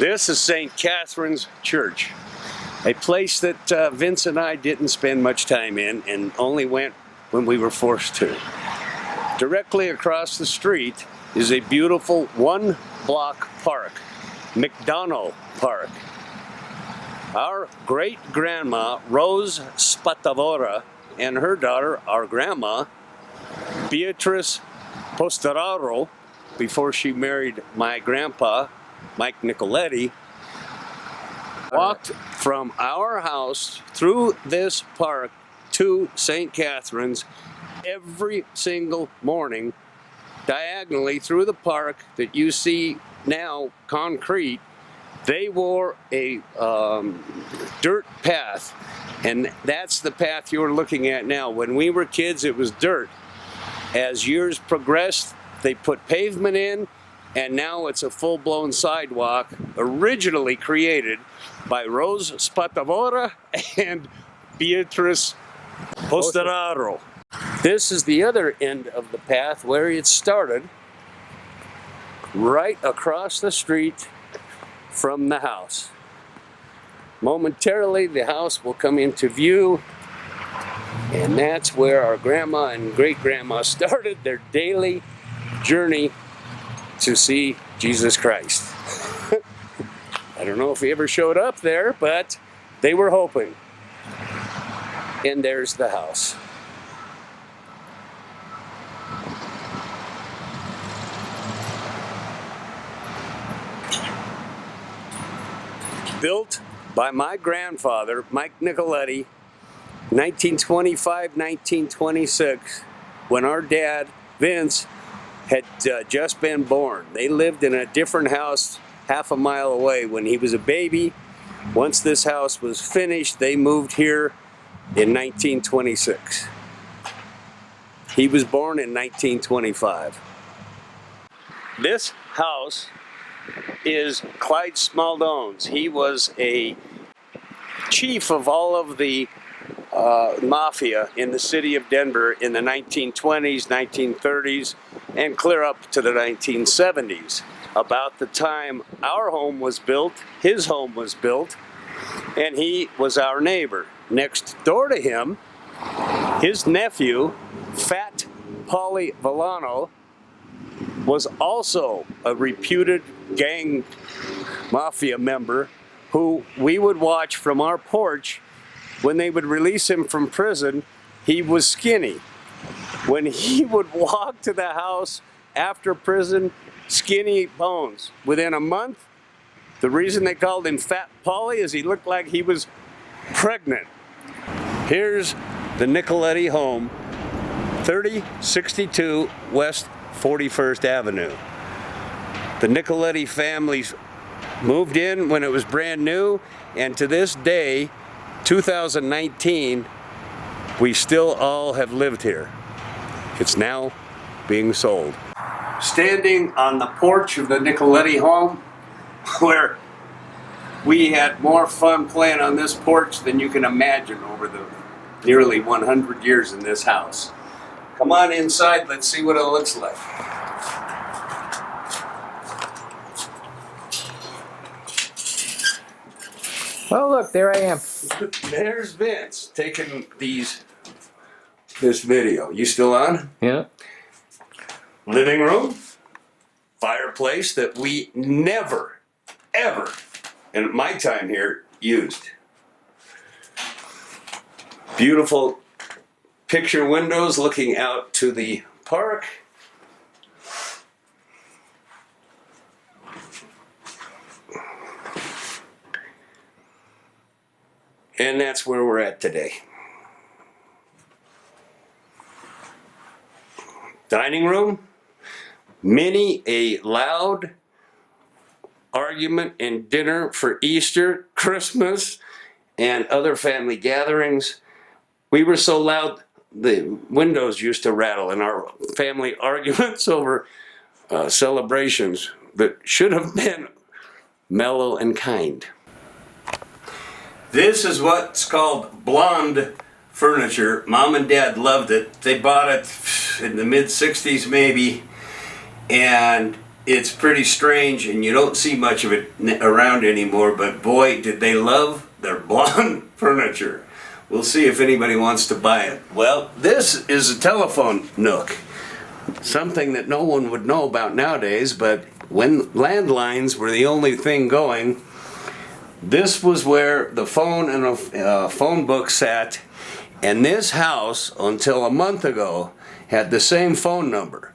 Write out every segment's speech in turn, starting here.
This is St. Catherine's Church, a place that Vince and I didn't spend much time in and only went when we were forced to. Directly across the street is a beautiful one-block park, McDonald Park. Our great-grandma, Rose Spatavora, and her daughter, our grandma, Beatrice Postararo, before she married my grandpa, Mike Nicoletti, walked from our house through this park to St. Catherine's every single morning, diagonally through the park that you see now concrete. They wore a dirt path, and that's the path you're looking at now. When we were kids, it was dirt. As years progressed, they put pavement in, and now it's a full-blown sidewalk, originally created by Rose Spatavora and Beatrice Postararo. This is the other end of the path where it started, right across the street from the house. Momentarily, the house will come into view, and that's where our grandma and great-grandma started their daily journey to see Jesus Christ. I don't know if he ever showed up there, but they were hoping. And there's the house. Built by my grandfather, Mike Nicoletti, 1925-1926, when our dad, Vince, had just been born. They lived in a different house half a mile away when he was a baby. Once this house was finished, they moved here in 1926. He was born in 1925. This house is Clyde Smaldone's. He was a chief of all of the mafia in the city of Denver in the 1920s, 1930s, and clear up to the 1970s. About the time our home was built, his home was built, and he was our neighbor. Next door to him, his nephew, Fat Paulie Villano, was also a reputed gang mafia member who we would watch from our porch. When they would release him from prison, he was skinny. When he would walk to the house after prison, skinny bones. Within a month, the reason they called him Fat Paulie is he looked like he was pregnant. Here's the Nicoletti home, 3062 West 41st Avenue. The Nicoletti families moved in when it was brand new, and to this day, 2019, we still all have lived here. It's now being sold. Standing on the porch of the Nicoletti home, where we had more fun playing on this porch than you can imagine over the nearly 100 years in this house. Come on inside, let's see what it looks like. Oh, look, there I am. There's Vince taking this video. You still on? Yeah. Living room, fireplace that we never, ever, in my time here, used. Beautiful picture windows looking out to the park. And that's where we're at today. Dining room, many a loud argument and dinner for Easter, Christmas, and other family gatherings. We were so loud, the windows used to rattle in our family arguments over celebrations that should have been mellow and kind. This is what's called blonde furniture. Mom and Dad loved it. They bought it in the mid-60s maybe, and it's pretty strange, and you don't see much of it around anymore, but boy, did they love their blonde furniture. We'll see if anybody wants to buy it. Well, this is a telephone nook. Something that no one would know about nowadays, but when landlines were the only thing going, this was where the phone and a phone book sat. And this house, until a month ago, had the same phone number,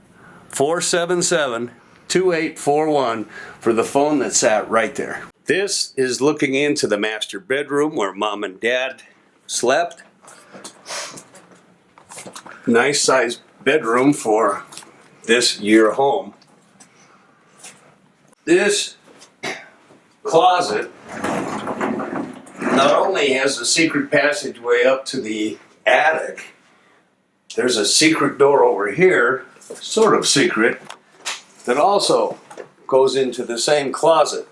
477-2841, for the phone that sat right there. This is looking into the master bedroom where Mom and Dad slept. Nice sized bedroom for this year home. This closet not only has a secret passageway up to the attic, there's a secret door over here, sort of secret, that also goes into the same closet.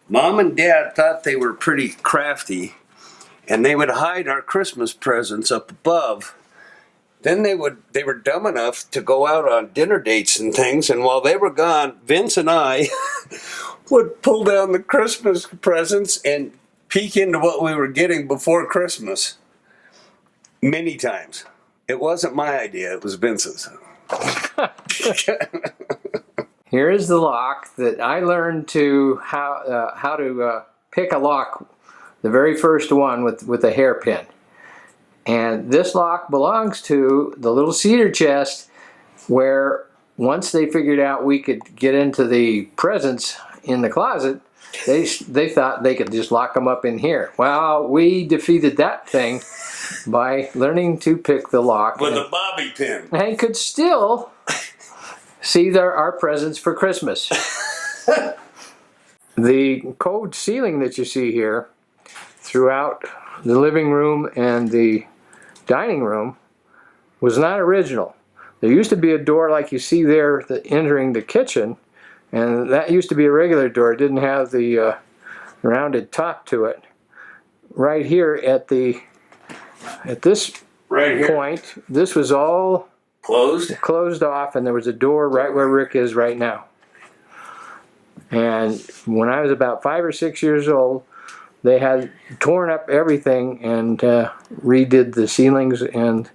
Mom and Dad thought they were pretty crafty, and they would hide our Christmas presents up above. Then they were dumb enough to go out on dinner dates and things, and while they were gone, Vince and I would pull down the Christmas presents and peek into what we were getting before Christmas. Many times. It wasn't my idea, it was Vince's. Here is the lock that I learned to how to pick a lock, the very first one with a hairpin. And this lock belongs to the little cedar chest where once they figured out we could get into the presents in the closet, they thought they could just lock them up in here. Well, we defeated that thing by learning to pick the lock. With a bobby pin. And could still see our presents for Christmas. The code ceiling that you see here throughout the living room and the dining room was not original. There used to be a door like you see there entering the kitchen, and that used to be a regular door. It didn't have the rounded top to it. Right here at this right here. point, this was all closed off, and there was a door right where Rick is right now. And when I was about 5 or 6 years old, they had torn up everything and redid the ceilings and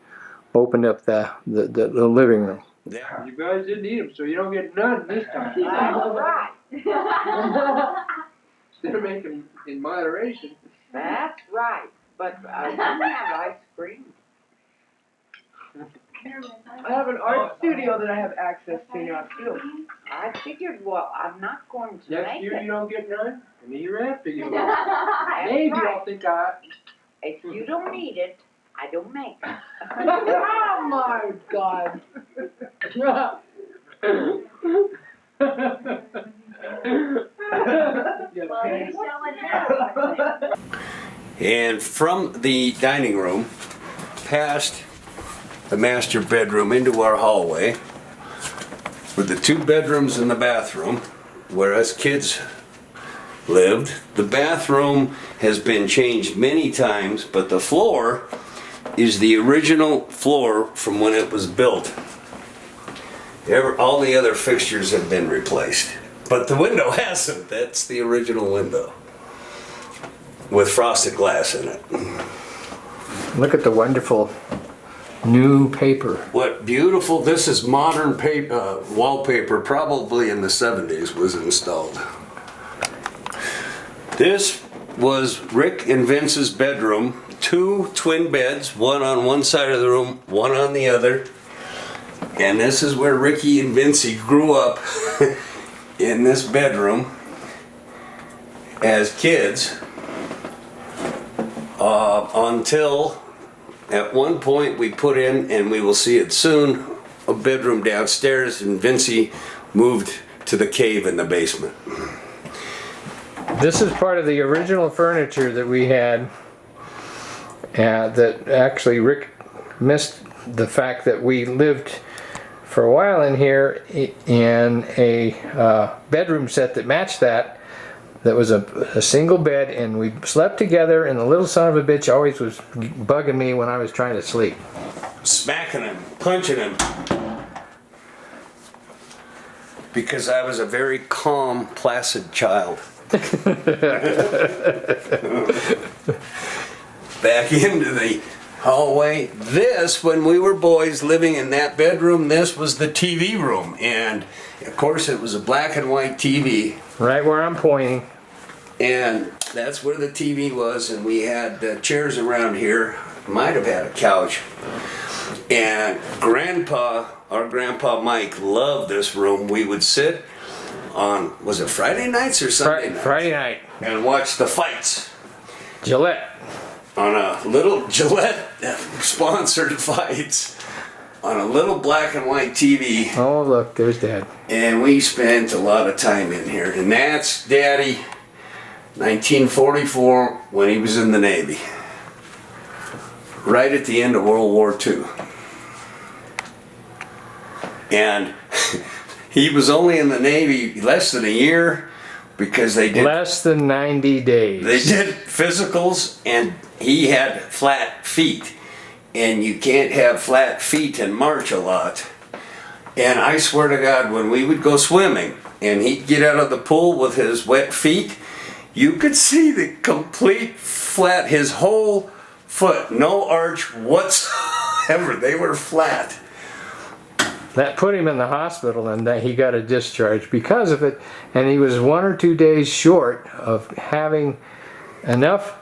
opened up the living room. Yeah. You guys didn't eat them, so you don't get none this time. All right. Instead of making in moderation. That's right. But I didn't have ice cream. I have an art studio that I have access to now too. I figured, well, I'm not going to Next make year it. you don't get none, and the year after you will. That's Maybe right. I'll think I... If you don't eat it, I don't make it. Oh my God. And from the dining room, past the master bedroom into our hallway, with the 2 bedrooms and the bathroom, where us kids lived. The bathroom has been changed many times, but the floor is the original floor from when it was built. All the other fixtures have been replaced, but the window hasn't. That's the original window with frosted glass in it. Look at the wonderful new paper. What beautiful, this is modern paper, wallpaper, probably in the 70s was installed. This was Rick and Vince's bedroom, 2 twin beds, one on one side of the room, one on the other. And this is where Ricky and Vincey grew up in this bedroom as kids until at one point we put in, and we will see it soon, a bedroom downstairs, and Vincey moved to the cave in the basement. This is part of the original furniture that we had, that actually Rick missed the fact that we lived for a while in here in a bedroom set that matched that was a single bed, and we slept together, and the little son of a bitch always was bugging me when I was trying to sleep. Smacking him, punching him. because I was a very calm, placid child. Back into the hallway. This, when we were boys living in that bedroom, this was the TV room. And of course it was a black and white TV. Right where I'm pointing. And that's where the TV was, and we had chairs around here. Might have had a couch. And our grandpa Mike loved this room. We would sit on, was it Friday nights or Sunday nights? Friday night. And watch the fights. Gillette. On a little Gillette sponsored fights on a little black and white TV. Oh, look, there's Dad. And we spent a lot of time in here. And that's Daddy, 1944, when he was in the Navy. Right at the end of World War II. And he was only in the Navy less than a year because they did less than 90 days. They did physicals, and he had flat feet, and you can't have flat feet and march a lot. And I swear to God, when we would go swimming and he'd get out of the pool with his wet feet, you could see the complete flat, his whole foot, no arch whatsoever. They were flat. That put him in the hospital, and that he got a discharge because of it. And he was 1 or 2 days short of having enough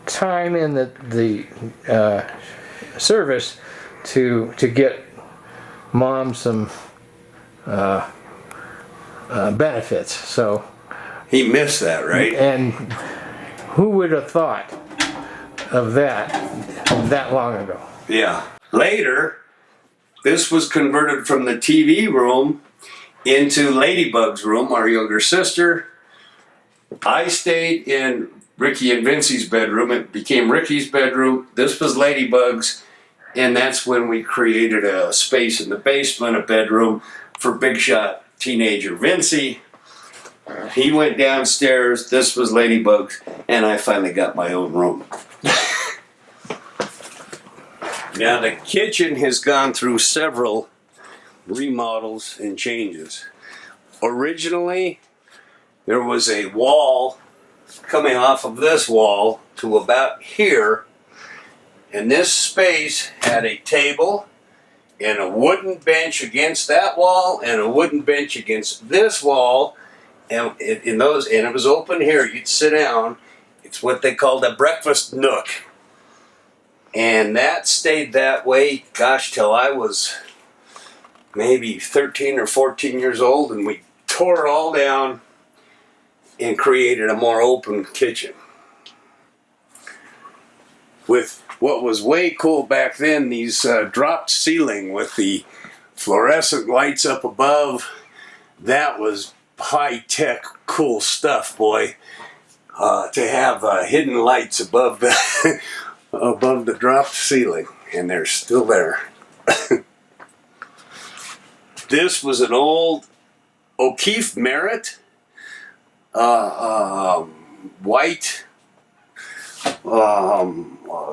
time in the service to get Mom some benefits. So he missed that, right? And who would have thought of that long ago? Yeah. Later, this was converted from the TV room into Ladybug's room, our younger sister. I stayed in Ricky and Vincey's bedroom. It became Ricky's bedroom. This was Ladybug's. And that's when we created a space in the basement, a bedroom for big shot teenager Vincey. He went downstairs. This was Ladybug's. And I finally got my own room. Now the kitchen has gone through several remodels and changes. Originally, there was a wall coming off of this wall to about here, and this space had a table and a wooden bench against that wall and a wooden bench against this wall, and it was open here. You'd sit down. It's what they called a breakfast nook. And that stayed that way, gosh, till I was maybe 13 or 14 years old, and we tore it all down and created a more open kitchen. With what was way cool back then, these dropped ceiling with the fluorescent lights up above. That was high-tech, cool stuff, boy. To have hidden lights above the above the dropped ceiling, and they're still there. This was an old O'Keefe Merritt white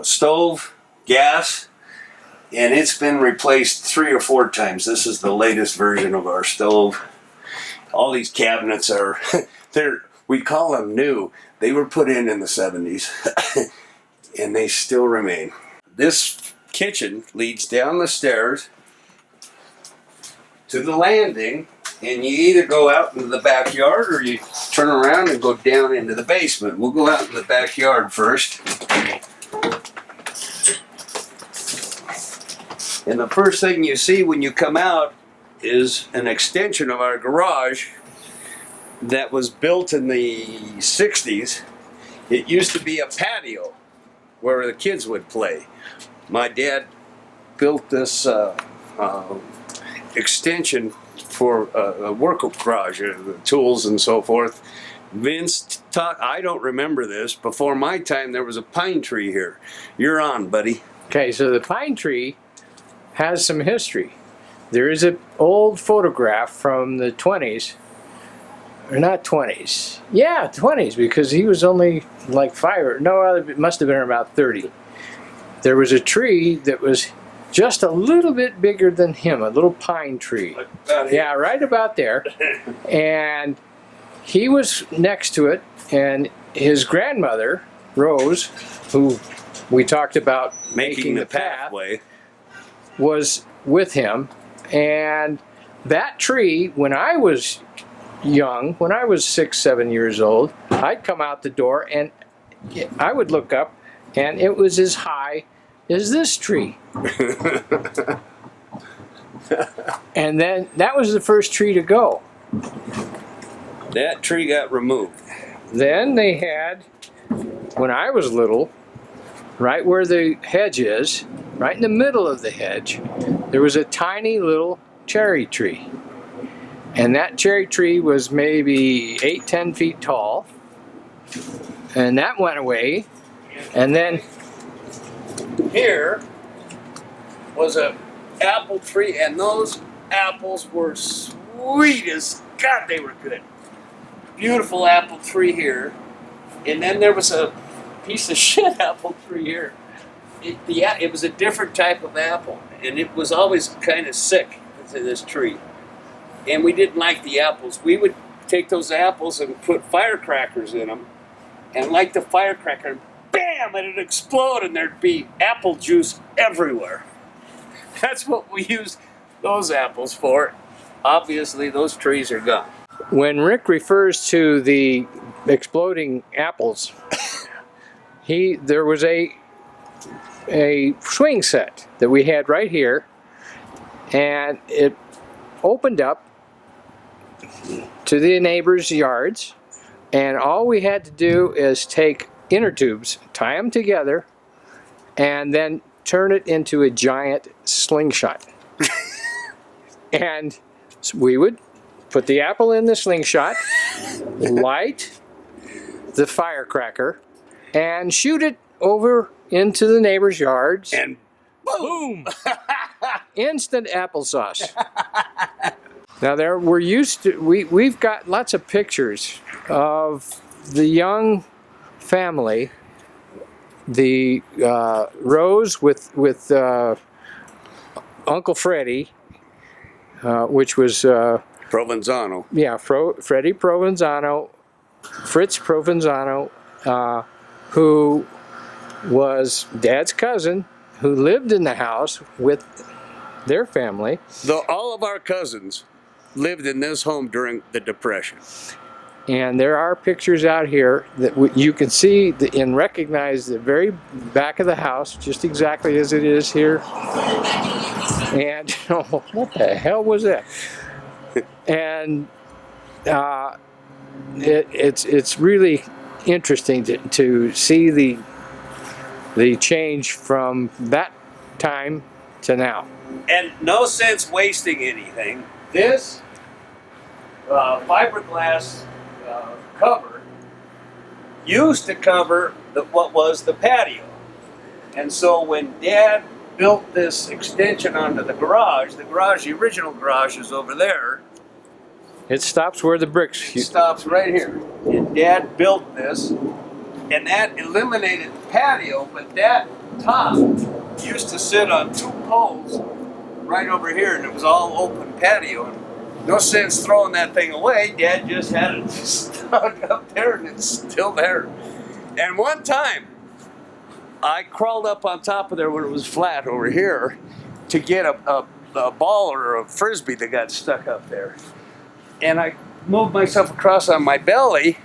stove, gas, and it's been replaced 3 or 4 times. This is the latest version of our stove. All these cabinets are, we call them new. They were put in the 70s. And they still remain. This kitchen leads down the stairs to the landing, and you either go out into the backyard or you turn around and go down into the basement. We'll go out in the backyard first. And the first thing you see when you come out is an extension of our garage that was built in the 60s. It used to be a patio where the kids would play. My dad built this extension for a work garage, the tools and so forth. Vince talked, I don't remember this, before my time there was a pine tree here. You're on, buddy. Okay, so the pine tree has some history. There is an old photograph from the 20s, or not 20s, yeah, 20s, because he was only like 5 or, no, it must have been about 30. There was a tree that was just a little bit bigger than him, a little pine tree. Yeah, right about there. And he was next to it, and his grandmother, Rose, who we talked about Making the pathway. was with him. And that tree, when I was young, when I was 6, 7 years old, I'd come out the door and I would look up, and it was as high as this tree. And then that was the first tree to go. That tree got removed. Then they had, when I was little, right where the hedge is, right in the middle of the hedge, there was a tiny little cherry tree. And that cherry tree was maybe 8, 10 feet tall. And that went away. And then here was a apple tree, and those apples were sweet as God, they were good. Beautiful apple tree here. And then there was a piece of shit apple tree here. It was a different type of apple, and it was always kind of sick to this tree. And we didn't like the apples. We would take those apples and put firecrackers in them, and light the firecracker, bam, and it'd explode, and there'd be apple juice everywhere. That's what we used those apples for. Obviously, those trees are gone. When Rick refers to the exploding apples, there was a swing set that we had right here, and it opened up to the neighbors' yards, and all we had to do is take inner tubes, tie them together, and then turn it into a giant slingshot. And so we would put the apple in the slingshot, light the firecracker, and shoot it over into the neighbors' yards. And boom! Instant applesauce. Now we've got lots of pictures of the young family, the Rose with Uncle Freddie, which was Provenzano. Yeah, Freddie Provenzano, Fritz Provenzano, who was Dad's cousin, who lived in the house with their family. All of our cousins lived in this home during the Depression. And there are pictures out here that you can see and recognize the very back of the house, just exactly as it is here. And what the hell was that? And it's really interesting to see the change from that time to now. And no sense wasting anything. This fiberglass cover used to cover what was the patio. And so when Dad built this extension onto the original garage is over there. It stops where the bricks. It stops right here. And Dad built this, and that eliminated the patio, but that top used to sit on 2 poles right over here, and it was all open patio. No sense throwing that thing away. Dad just had it stuck up there, and it's still there. And one time, I crawled up on top of there when it was flat over here to get a ball or a frisbee that got stuck up there. And I moved myself across on my belly,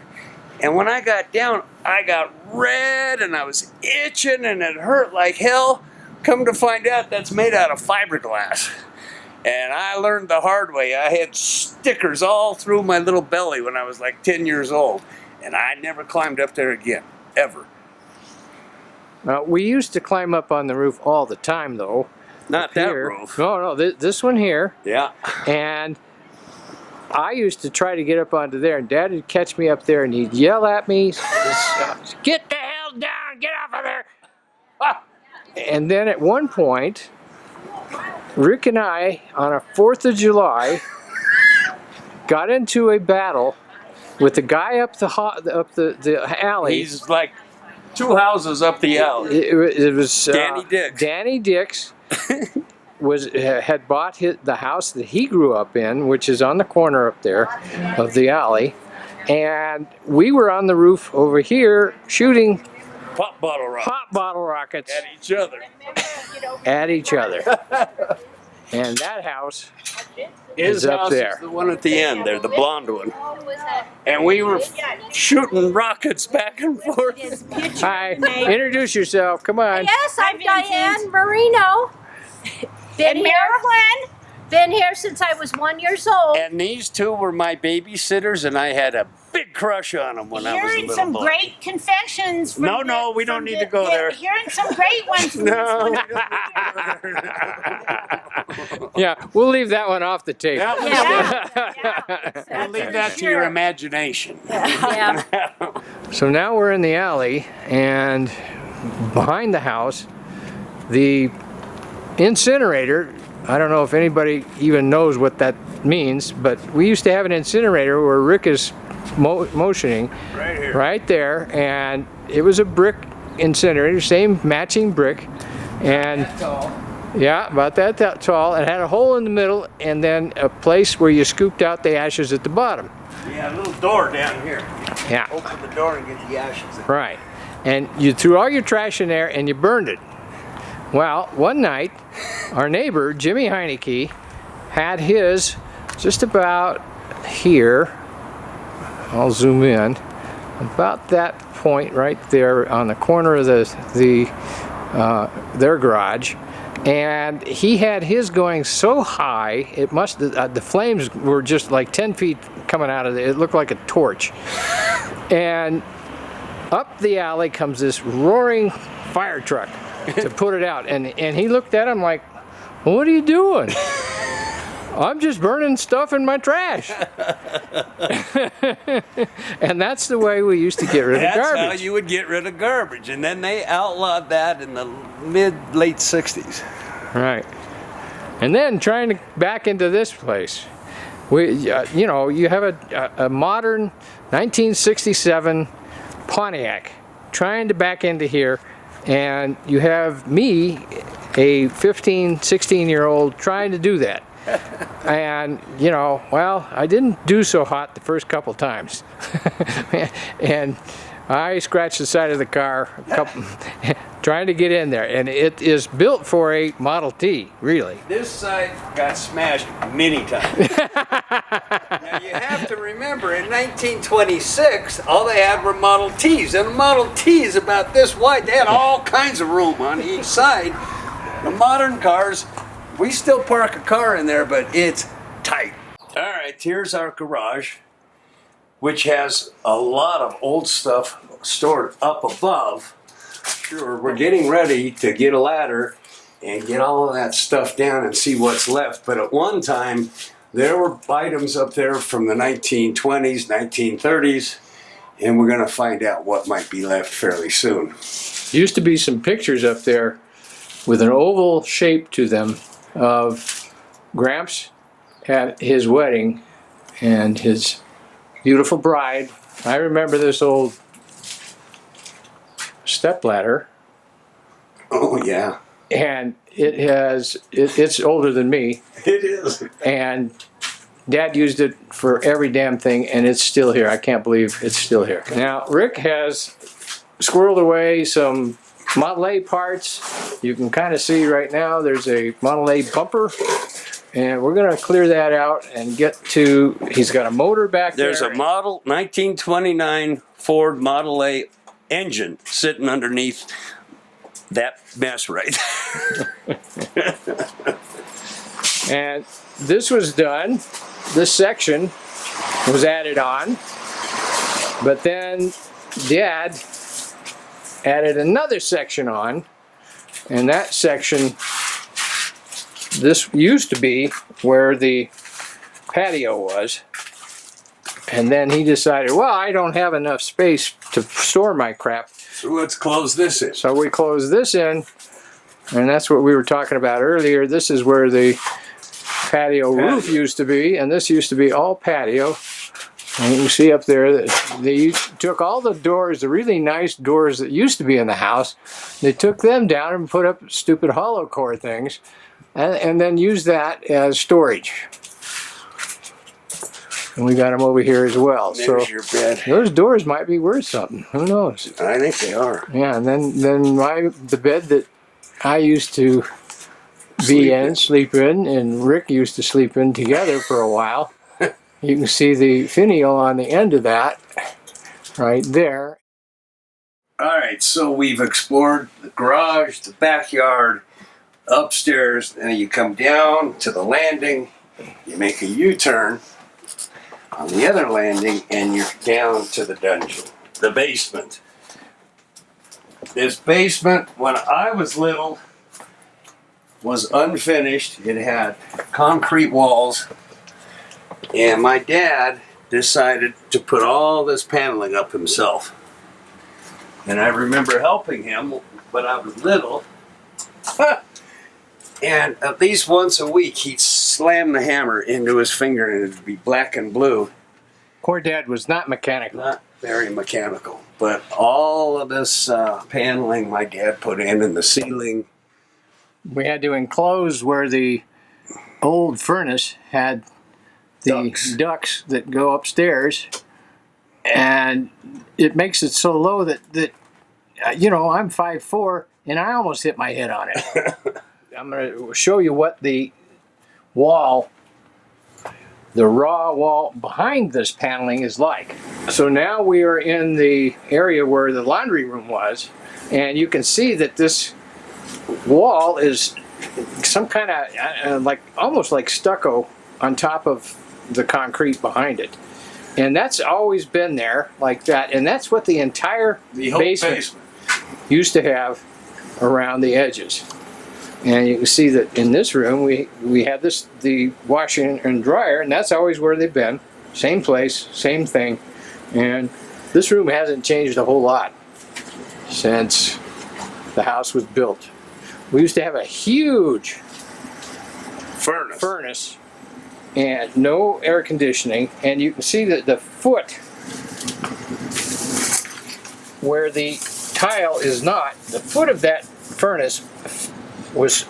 and when I got down, I got red, and I was itching, and it hurt like hell. Come to find out, that's made out of fiberglass. And I learned the hard way. I had stickers all through my little belly when I was like 10 years old, and I never climbed up there again, ever. We used to climb up on the roof all the time, though. Not that roof. No, this one here. Yeah. And I used to try to get up onto there, and Dad would catch me up there, and he'd yell at me, "Get the hell down! Get off of there!" And then at one point, Rick and I, on a 4th of July, got into a battle with the guy up the alley. He's like 2 houses up the alley. It was Danny Dix. Danny Dix had bought the house that he grew up in, which is on the corner up there of the alley, and we were on the roof over here shooting Pop bottle rockets at each other. at each other. And that house His is up house there. is the one at the end there, the blonde one. And we were shooting rockets back and forth. Hi, introduce yourself. Come on. Yes, I'm Diane Marino. Been here. Been here since I was 1 year old. And these two were my babysitters, and I had a big crush on them when I was a Hearing little some boy. great confessions. From No, we don't need to go there. Hearing some great ones. From No, this we one. don't need to go there. Yeah, we'll leave that one off the tape. That was Yeah. We'll leave that to your imagination. Yeah. So now we're in the alley, and behind the house, the incinerator, I don't know if anybody even knows what that means, but we used to have an incinerator where Rick is motioning Right here. right there, and it was a brick incinerator, same matching brick, and yeah, about that tall. It had a hole in the middle, and then a place where you scooped out the ashes at the bottom. Yeah, a little door down here. Yeah, Open the door and get the ashes. right. And you threw all your trash in there and you burned it. Well, one night, our neighbor, Jimmy Heineke, had his just about here. I'll zoom in. About that point right there on the corner of their garage. And he had his going so high, it must the flames were just like 10 feet coming out of it. It looked like a torch. And up the alley comes this roaring fire truck to put it out. And he looked at him like, what are you doing? I'm just burning stuff in my trash. And that's the way we used to get rid of garbage. That's how you would get rid of garbage. And then they outlawed that in the late 60s. Right. And then trying to back into this place. You know, you have a modern 1967 Pontiac trying to back into here, and you have me, a 15, 16-year-old, trying to do that. And, you know, well, I didn't do so hot the first couple times. And I scratched the side of the car trying to get in there. And it is built for a Model T, really. This side got smashed many times. Now you have to remember, in 1926, all they had were Model Ts. And a Model T is about this wide. They had all kinds of room on each side. The modern cars, we still park a car in there, but it's tight. All right, here's our garage, which has a lot of old stuff stored up above. Sure, we're getting ready to get a ladder and get all of that stuff down and see what's left. But at one time, there were items up there from the 1920s, 1930s, and we're going to find out what might be left fairly soon. Used to be some pictures up there with an oval shape to them of Gramps at his wedding and his beautiful bride. I remember this old stepladder. Oh, yeah. And it's older than me. It is. And Dad used it for every damn thing, and it's still here. I can't believe it's still here. Now, Rick has squirreled away some Model A parts. You can kind of see right now there's a Model A bumper, and we're going to clear that out and get to, he's got a motor back there. There's a model 1929 Ford Model A engine sitting underneath that mess right there. And this was done, this section was added on, but then Dad added another section on, and that section, this used to be where the patio was, and then he decided, well, I don't have enough space to store my crap, So let's close this in. so we closed this in, and that's what we were talking about earlier. This is where the patio roof used to be, and this used to be all patio. And you can see up there that they took all the doors, the really nice doors that used to be in the house, they took them down and put up stupid hollow core things, and then used that as storage. And we got them over here as well. There's So your bed. those doors might be worth something. Who knows? I think they are. Yeah, and then the bed that I used to sleep in, and Rick used to sleep in together for a while. You can see the finial on the end of that right there. All right, so we've explored the garage, the backyard, upstairs, and you come down to the landing, you make a U-turn on the other landing, and you're down to the dungeon, the basement. This basement, when I was little, was unfinished. It had concrete walls, and my dad decided to put all this paneling up himself. And I remember helping him when I was little. And at least once a week, he'd slam the hammer into his finger and it'd be black and blue. Poor Dad was not mechanical. Not very mechanical, but all of this paneling my dad put in the ceiling. We had to enclose where the old furnace had the ducts that go upstairs, and it makes it so low that you know, I'm 5'4", and I almost hit my head on it. I'm going to show you what the wall, the raw wall behind this paneling is like. So now we are in the area where the laundry room was, and you can see that this wall is some kind of like almost like stucco on top of the concrete behind it, and that's always been there like that, and that's what the entire basement used to have around the edges. And you can see that in this room we had the washing and dryer, and that's always where they've been, same place, same thing. And this room hasn't changed a whole lot since the house was built. We used to have a huge furnace and no air conditioning, and you can see that the foot where the tile is not, the foot of that furnace was,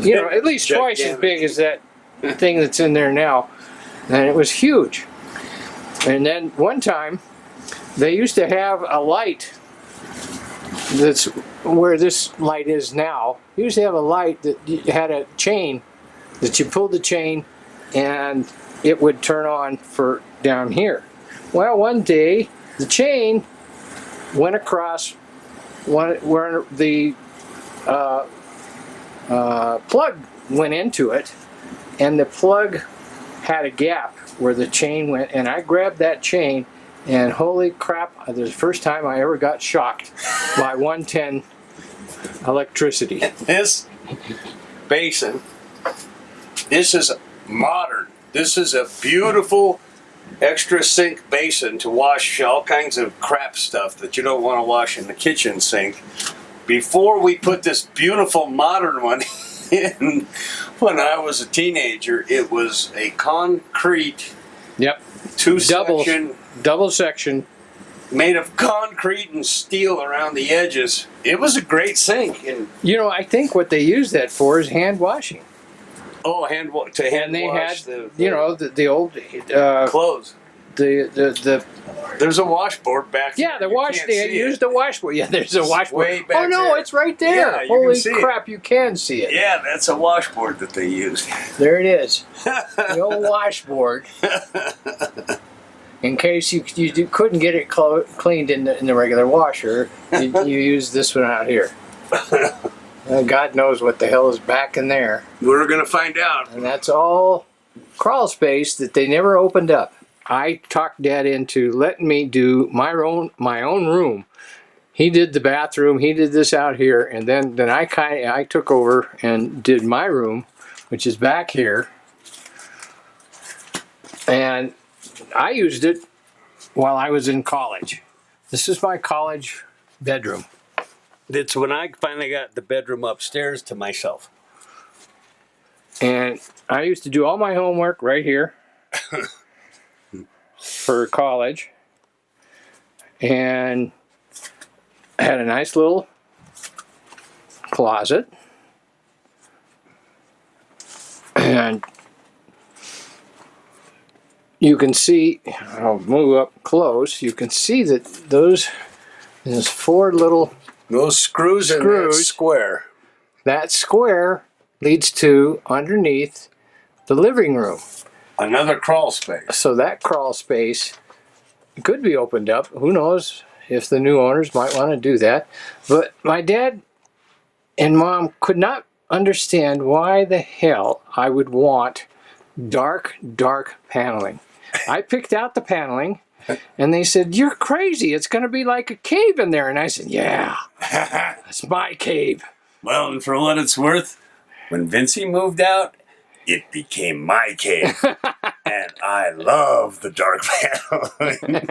you know, at least twice as big as that thing that's in there now, and it was huge. And then one time they used to have a light that's where this light is now. You used to have a light that had a chain that you pulled the chain and it would turn on for down here. Well, one day the chain went across where the plug went into it, and the plug had a gap where the chain went, and I grabbed that chain, and holy crap, this is the first time I ever got shocked by 110 electricity. This basin, this is modern. This is a beautiful extra sink basin to wash all kinds of crap stuff that you don't want to wash in the kitchen sink. Before we put this beautiful modern one in, when I was a teenager, it was a concrete double section made of concrete and steel around the edges. It was a great sink. And you know, I think what they use that for is hand washing. oh, hand wash the you know, the old clothes. The There's a washboard back there. Yeah, they used the washboard. Yeah, there's a washboard. Way back oh no, there. It's right there. Yeah, you Holy can see crap, you can see it. Yeah, that's a washboard that they used. There it is. The old washboard. In case you couldn't get it cleaned in the regular washer, you use this one out here. God knows what the hell is back in there. We're going to find out. And that's all crawl space that they never opened up. I talked Dad into letting me do my own room. He did the bathroom, he did this out here, and then I took over and did my room, which is back here. And I used it while I was in college. This is my college bedroom. It's when I finally got the bedroom upstairs to myself. And I used to do all my homework right here. for college, and had a nice little closet, and you can see, I'll move up close, you can see that there's 4 little, Those screws in that square. that square leads to underneath the living room. Another crawl space. So that crawl space could be opened up. Who knows if the new owners might want to do that. But my dad and mom could not understand why the hell I would want dark paneling. I picked out the paneling, and they said, "You're crazy. It's going to be like a cave in there." And I said, "Yeah, that's my cave." Well, and for what it's worth, when Vincey moved out, it became my cave. And I love the dark paneling.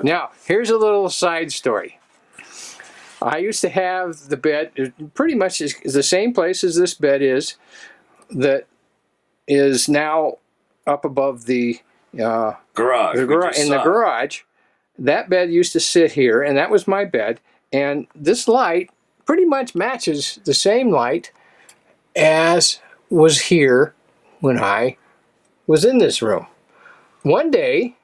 Now, here's a little side story. I used to have the bed, pretty much is the same place as this bed is, that is now up above the Garage. in the garage. That bed used to sit here, and that was my bed. And this light pretty much matches the same light as was here when I was in this room. One day,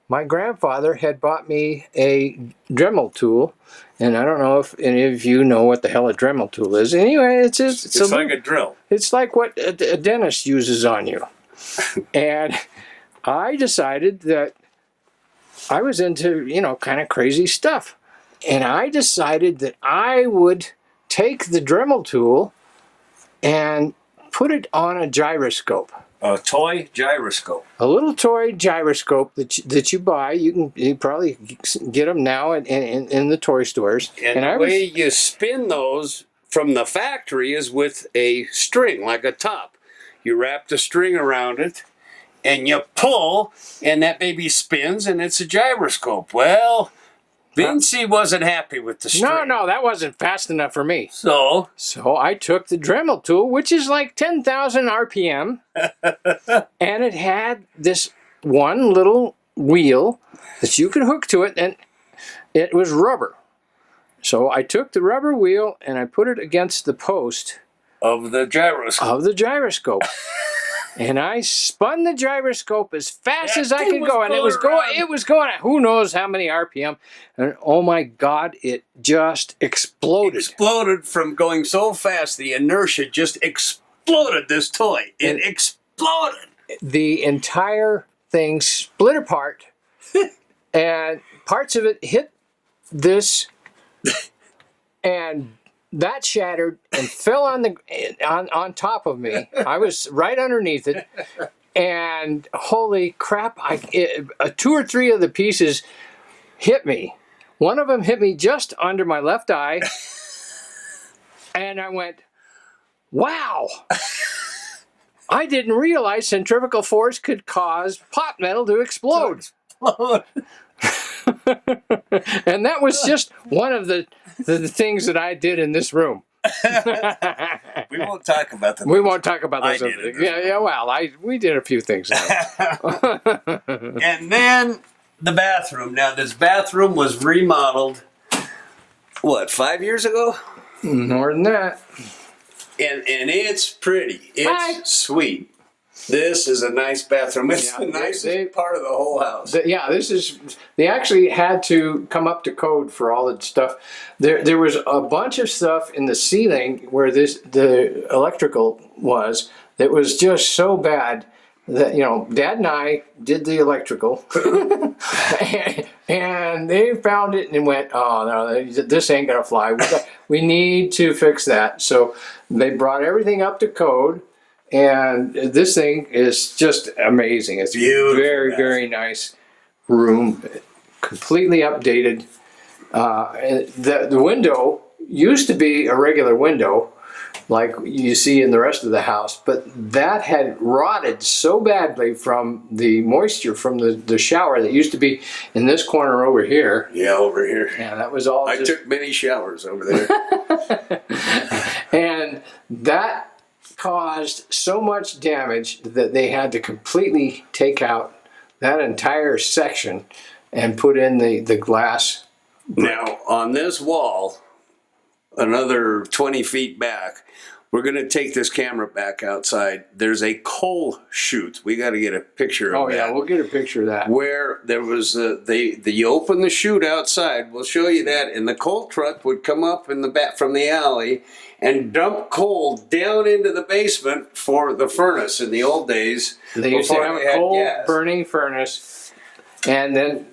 my grandfather had bought me a Dremel tool, and I don't know if any of you know what the hell a Dremel tool is. Anyway, it's like a drill. It's like what a dentist uses on you. And I decided that I was into, kind of crazy stuff. And I decided that I would take the Dremel tool and put it on a gyroscope. A toy gyroscope. A little toy gyroscope that you buy. You probably get them now in the toy stores. And the way you spin those from the factory is with a string, like a top. You wrap the string around it, and you pull, and that baby spins, and it's a gyroscope. Well, Vincey wasn't happy with the string. No, that wasn't fast enough for me. So I took the Dremel tool, which is like 10,000 RPM, and it had this one little wheel that you could hook to it, and it was rubber. So I took the rubber wheel and I put it against the post of the gyroscope. And I spun the gyroscope as fast as I could go, and it was going at who knows how many RPM, and oh my God, it just exploded. Exploded from going so fast, the inertia just exploded this toy. It exploded. The entire thing split apart, and parts of it hit this, and that shattered and fell on top of me. I was right underneath it, and holy crap! 2 or 3 of the pieces hit me. One of them hit me just under my left eye, and I went, "Wow!" I didn't realize centrifugal force could cause pot metal to explode. And that was just one of the things that I did in this room. We won't talk about that. We won't talk about those other things. Yeah. Well, we did a few things. And then the bathroom. Now, this bathroom was remodeled, 5 years ago? More than that. And it's pretty. It's sweet. This is a nice bathroom. It's the nicest part of the whole house. They actually had to come up to code for all the stuff. There was a bunch of stuff in the ceiling where the electrical was that was just so bad that, Dad and I did the electrical and they found it and went, "Oh no, this ain't gonna fly. We need to fix that." So they brought everything up to code. And this thing is just amazing. It's beautiful, very, very nice room, completely updated. The window used to be a regular window, like you see in the rest of the house, but that had rotted so badly from the moisture from the shower that used to be in this corner over here. Yeah, over here. Yeah, that was all. I took many showers over there. And that caused so much damage that they had to completely take out that entire section and put in the glass. Now, on this wall, another 20 feet back, we're going to take this camera back outside. There's a coal chute. We got to get a picture of that. Oh, yeah, we'll get a picture of that. Where there was, you open the chute outside, we'll show you that, and the coal truck would come up in the back from the alley and dump coal down into the basement for the furnace in the old days. They used to have a coal burning furnace, and then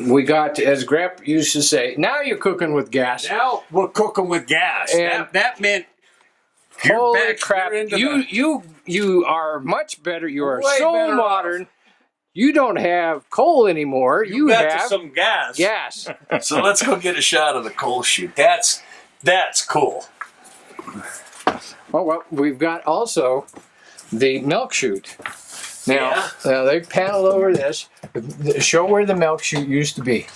we got, as Gramps used to say, now you're cooking with gas. Now we're cooking with gas. And that meant holy crap! You are much better. You are so modern. You don't have coal anymore. You have some gas. Gas. So let's go get a shot of the coal chute. That's cool. Oh well, we've got also the milk chute. Now they've paneled over this. Show where the milk chute used to be.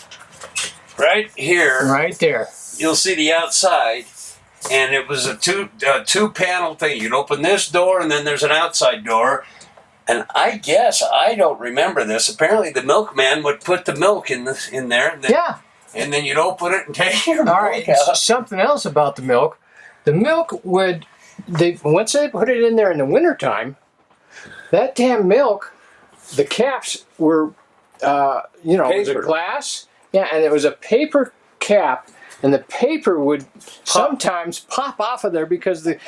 Right here. Right there. You'll see the outside. And it was a two panel thing. You'd open this door, and then there's an outside door. And I guess I don't remember this. Apparently, the milkman would put the milk in there. And then, and then you'd open it and take your milk out. Something else about the milk. The milk would once they put it in there in the wintertime, that damn milk, the caps were it was a glass. Yeah, and it was a paper cap. And the paper would sometimes pop off of there because the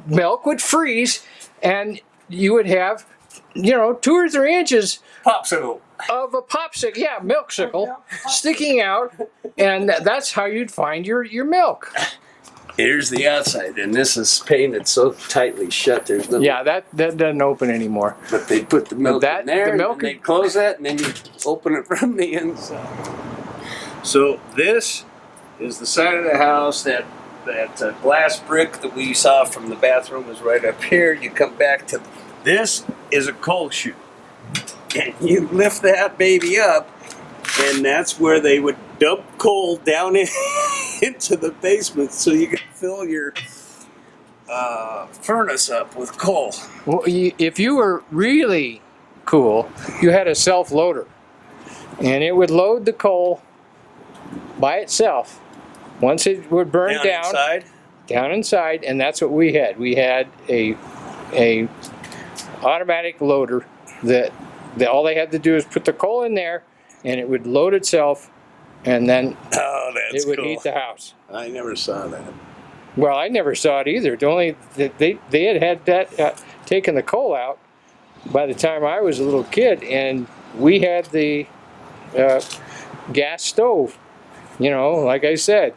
milk would freeze, and you would have, 2 or 3 inches popsicle of a popsicle, milksicle sticking out, and that's how you'd find your milk. Here's the outside, and this is painted so tightly shut. There's no. Yeah, that doesn't open anymore. But they put the milk in there, and they close that, and then you open it from the inside. So this is the side of the house. That glass brick that we saw from the bathroom is right up here. You come back to this is a coal chute, and you lift that baby up, and that's where they would dump coal down into the basement so you could fill your furnace up with coal. Well, if you were really cool, you had a self-loader, and it would load the coal by itself. Once it would burn down inside, and that's what we had. We had a automatic loader that all they had to do is put the coal in there, and it would load itself, and then it would heat the house. I never saw that. Well, I never saw it either. Only they had that taken the coal out by the time I was a little kid, and we had the gas stove. Like I said,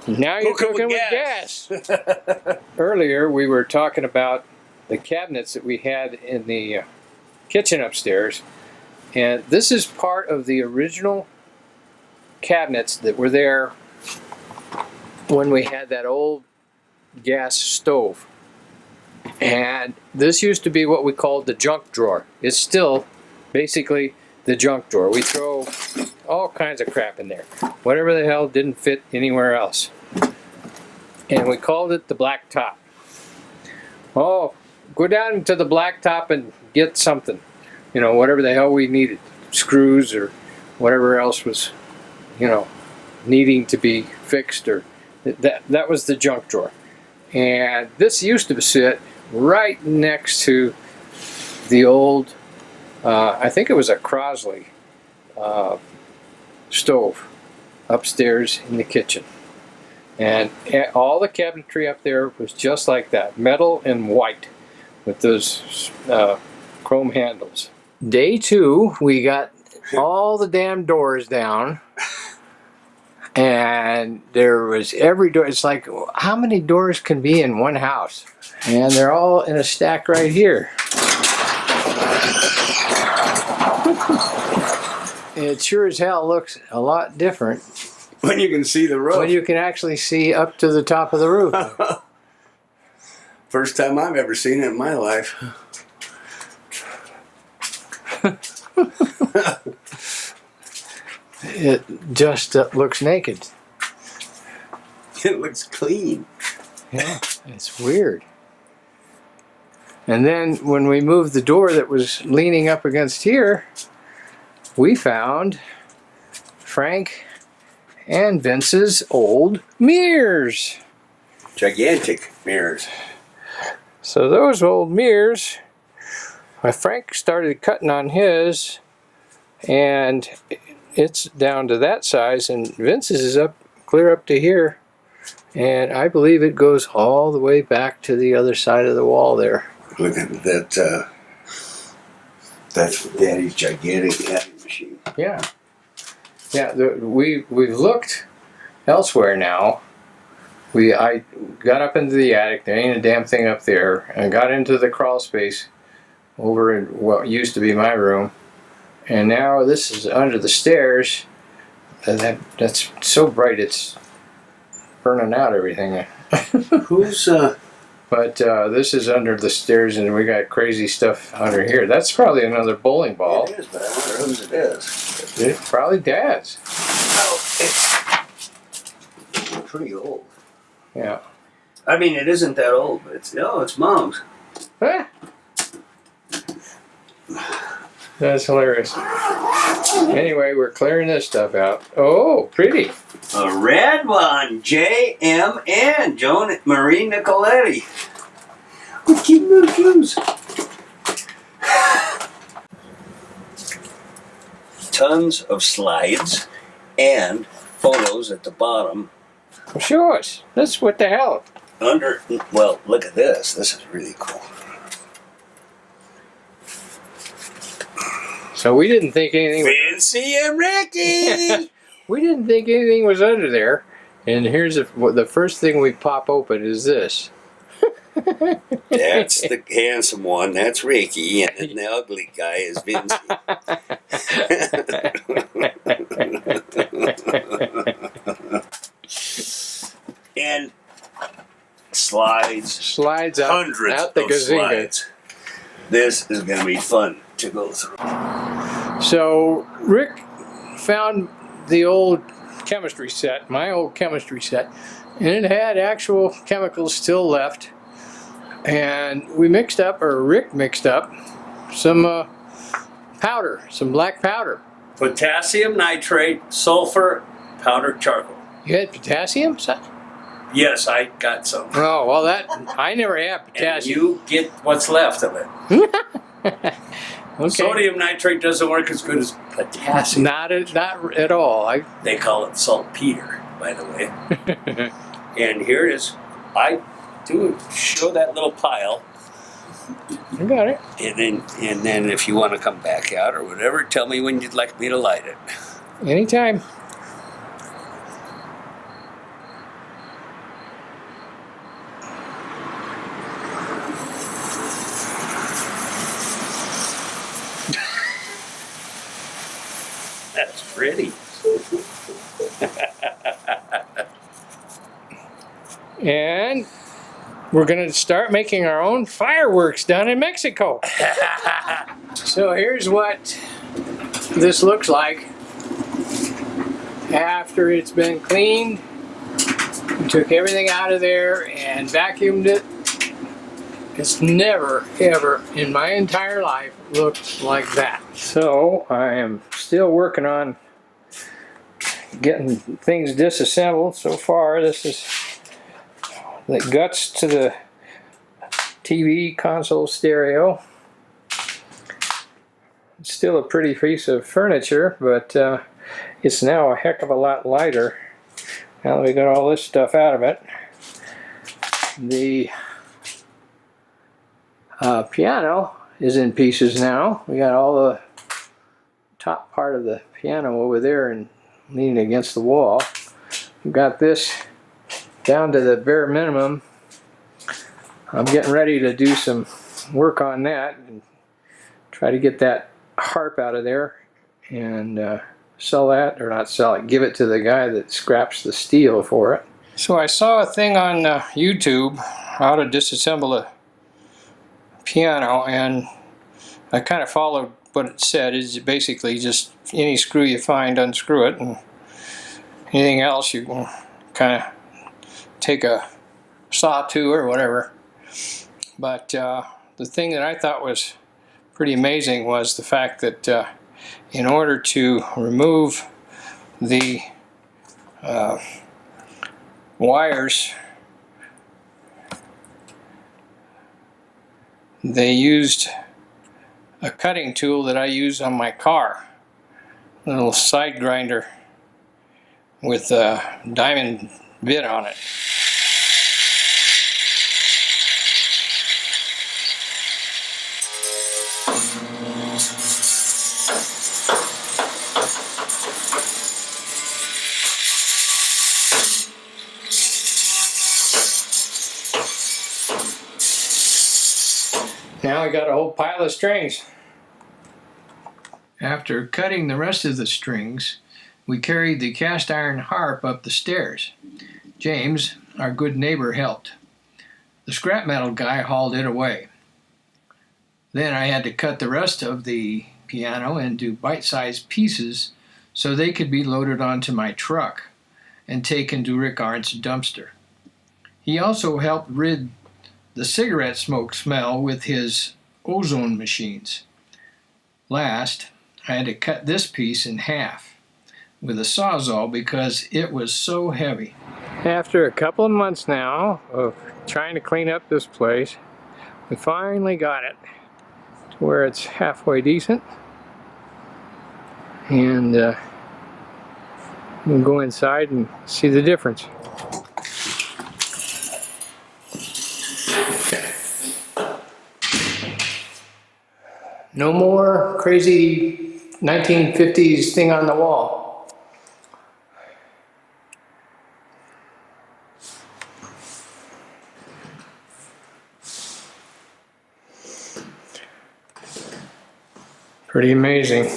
now you're cooking with gas. Earlier, we were talking about the cabinets that we had in the kitchen upstairs, and this is part of the original cabinets that were there when we had that old gas stove. And this used to be what we called the junk drawer. It's still basically the junk drawer. We throw all kinds of crap in there. Whatever the hell didn't fit anywhere else. And we called it the black top. Oh, go down to the black top and get something. Whatever the hell we needed. Screws or whatever else was, needing to be fixed, or that was the junk drawer. And this used to sit right next to the old, I think it was a Crosley stove upstairs in the kitchen. And all the cabinetry up there was just like that, metal and white with those chrome handles. Day 2, we got all the damn doors down, and there was every door. It's like, how many doors can be in one house? And they're all in a stack right here. It sure as hell looks a lot different when you can see the roof. When you can actually see up to the top of the roof. First time I've ever seen it in my life. It just looks naked. It looks clean. Yeah, it's weird. And then when we moved the door that was leaning up against here, we found Frank and Vince's old mirrors. Gigantic mirrors. So those old mirrors, Frank started cutting on his, and it's down to that size, and Vince's is up clear up to here, and I believe it goes all the way back to the other side of the wall there. Look at that. That's Daddy's gigantic adding machine. Yeah. Yeah, we've looked elsewhere now. I got up into the attic, there ain't a damn thing up there, and got into the crawl space over in what used to be my room. And now this is under the stairs. That's so bright it's burning out everything. Who's But this is under the stairs, and we got crazy stuff under here. That's probably another bowling ball. It is, but I wonder whose it is. It's probably Dad's. Oh, it's pretty old. Yeah. I mean, it isn't that old, but it's Mom's. Ah. That's hilarious. Anyway, we're clearing this stuff out. Oh, pretty. A red one, JMN, Joan Marie Nicoletti. With cute little shoes. Tons of slides and photos at the bottom. Well, show us. That's what the hell. Well, look at this. This is really cool. So we didn't think anything. Vincy and Ricky. We didn't think anything was under there. And here's the first thing we pop open is this. That's the handsome one. That's Ricky, and then the ugly guy is Vincy. And Slides out, hundreds out the of gazinga. slides. This is going to be fun to go through. So Rick found the old chemistry set, my old chemistry set, and it had actual chemicals still left. And we mixed up, or Rick mixed up, some powder, some black powder. Potassium nitrate, sulfur, powdered charcoal. You had potassium? Yes, I got some. Oh, well, I never had And potassium. you get what's left of it. Okay. Sodium nitrate doesn't work as good as potassium. Not at all. They call it saltpeter, by the way. And here it is. I do show that little pile, I got it. and then if you want to come back out or whatever, tell me when you'd like me to light it. Anytime. That's pretty. And we're going to start making our own fireworks down in Mexico. So here's what this looks like after it's been cleaned. We took everything out of there and vacuumed it. It's never, ever in my entire life looked like that. So I am still working on getting things disassembled. So far, this is the guts to the TV console stereo. It's still a pretty piece of furniture, but it's now a heck of a lot lighter now that we got all this stuff out of it. The piano is in pieces now. We got all the top part of the piano over there and leaning against the wall. We've got this down to the bare minimum. I'm getting ready to do some work on that and try to get that harp out of there and sell that, or not sell it, give it to the guy that scraps the steel for it. So I saw a thing on YouTube how to disassemble a piano, and I kind of followed what it said. Is basically just any screw you find, unscrew it, and anything else you can kind of take a saw to or whatever. But the thing that I thought was pretty amazing was the fact that in order to remove the wires, they used a cutting tool that I use on my car, a little side grinder with a diamond bit on it. Now I got a whole pile of strings. After cutting the rest of the strings, we carried the cast iron harp up the stairs. James, our good neighbor, helped. The scrap metal guy hauled it away. Then I had to cut the rest of the piano into bite-sized pieces so they could be loaded onto my truck and taken to Rick Arndt's dumpster. He also helped rid the cigarette smoke smell with his ozone machines. Last, I had to cut this piece in half with a Sawzall because it was so heavy. After a couple of months now of trying to clean up this place, we finally got it to where it's halfway decent. And we'll go inside and see the difference. No more crazy 1950s thing on the wall. Pretty amazing.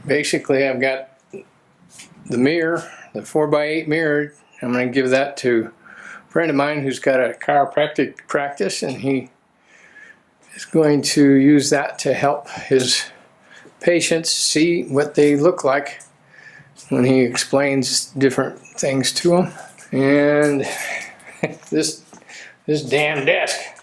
Basically, I've got the mirror, the 4x8 mirror. I'm going to give that to a friend of mine who's got a chiropractic practice, and he is going to use that to help his patients see what they look like when he explains different things to them. And this damn desk.